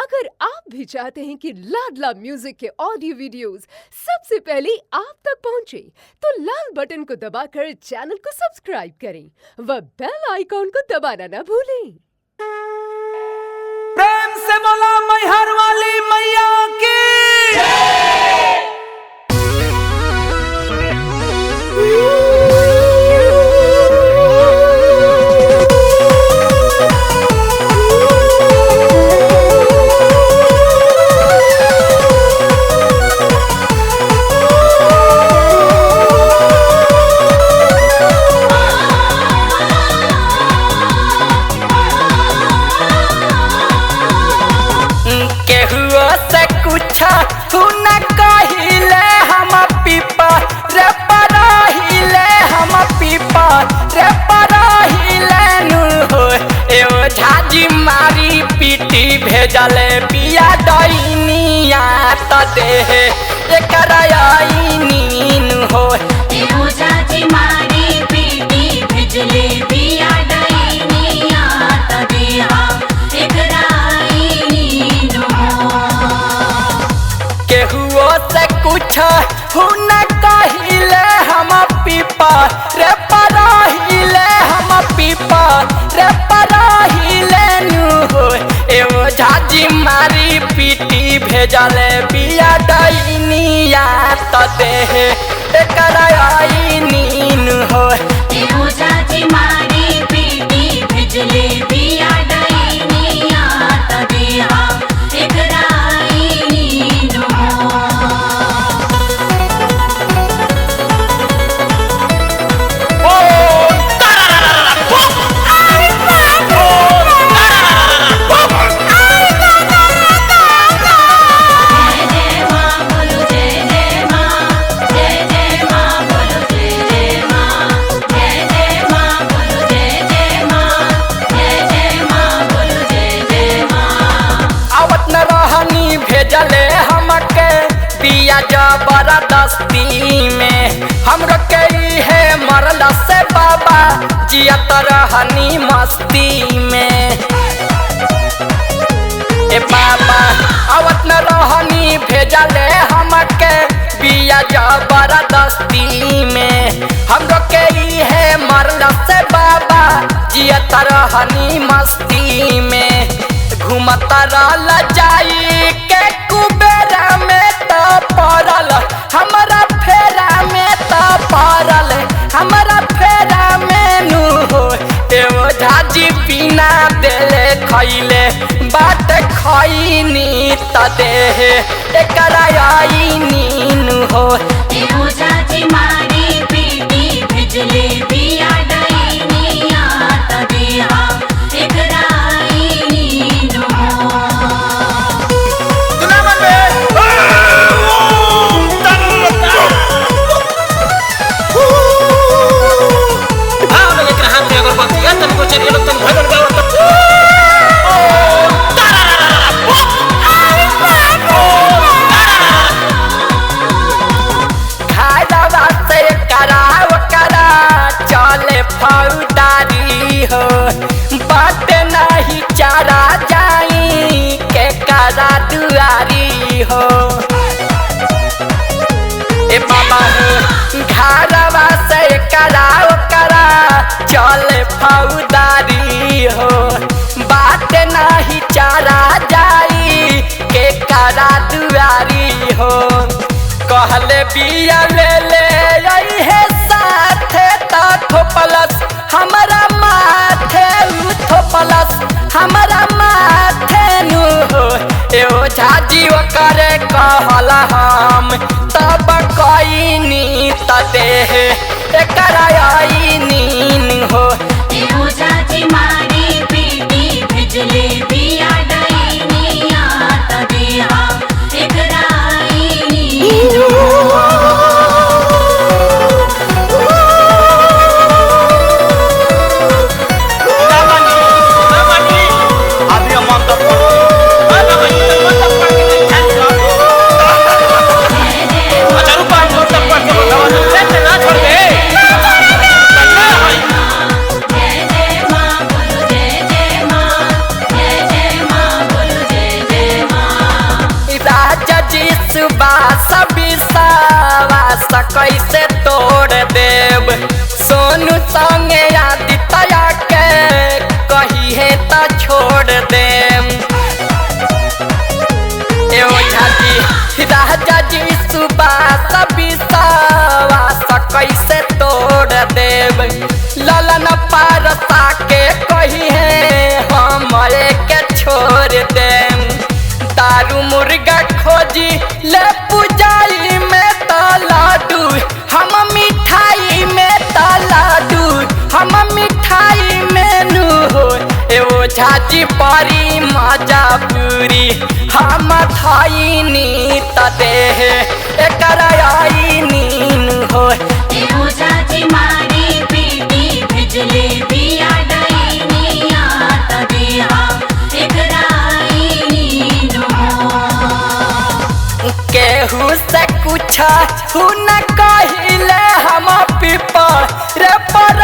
अगर आप भी चाहते हैं कि लाडला म्यूजिक के ऑडियो वीडियोस सबसे पहले आप तक पहुंचे, तो लाल बटन को दबाकर चैनल को सब्सक्राइब करें व बेल आइकॉन को दबाना न भूलें। प्रेम से बोला मैहर वाली मैया की। मारी पीटी भेजले पिया डईनिया त देह एकरा आईनीन हो। चाची मारी पीटी भेजले पिया डईनिया त देह एकरा आईनीन हो। केहुओ से कुछ हुन कहिले हम पीपा रे परहिले हम पीपा रे परहिले झाजी मारी पीटी भेजले बिया डईनिया त देह एकरा आईनीन हो। चाची मारी पीटी भेजले बिया डईनिया त देह एकरा आईनीन हो। भेजले हमके पिया जबरदस्ती में हमरो के है मरला से बाबा जियत रहनी मस्ती में। ए बाबा आवत न रहनी भेजले हमके पिया जबरदस्ती में हमरो के है मरला से बाबा जियत रहनी मस्ती में। घूमत रहल जाई के कुबेरा में त पड़ल हमरा फेरा में त पड़ल हमरा फेरा में नु हो। एगो झाजी बिना देले खैले बाट खैनी त देह एकरा आईनीन हो। चाची मारी पीटी भेजले बिया डईनिया त देह एकरा आईनीन हो। फौदारी हो बात नहीं चारा जाई के करा दुआरी हो। ए बाबा घरवा से कराओ करा चले फौदारी हो बात नहीं चारा जाई के करा दुआरी हो। कहले बिया ले ले आई है साथे थोपलस हमरा माथे थोपलस हमरा माथे नु हो। एओ झाजी करे कहल हम तब कईनी त देह एकरा आईनीन हो। चाची मारी पीटी भेजले बिया डईनिया त देह एकरा आईनीन हो। अभी हम कैसे तोड़ देव ललन पारसा के कही है हमारे के छोड़ देम दारू मुर्गा खोजी ले पुजाई में तलाडू हम मिठाई में तलाडू हम मिठाई में नू हो एवो झाजी परी मजा पूरी हम थाई नी तदे एकर आई नीन हो एहो चाची मारी पीटी बिजली दिया डईनिया तदेहा एकराई नीनो केहू से कुछ न कहिले हम पीपर रे पर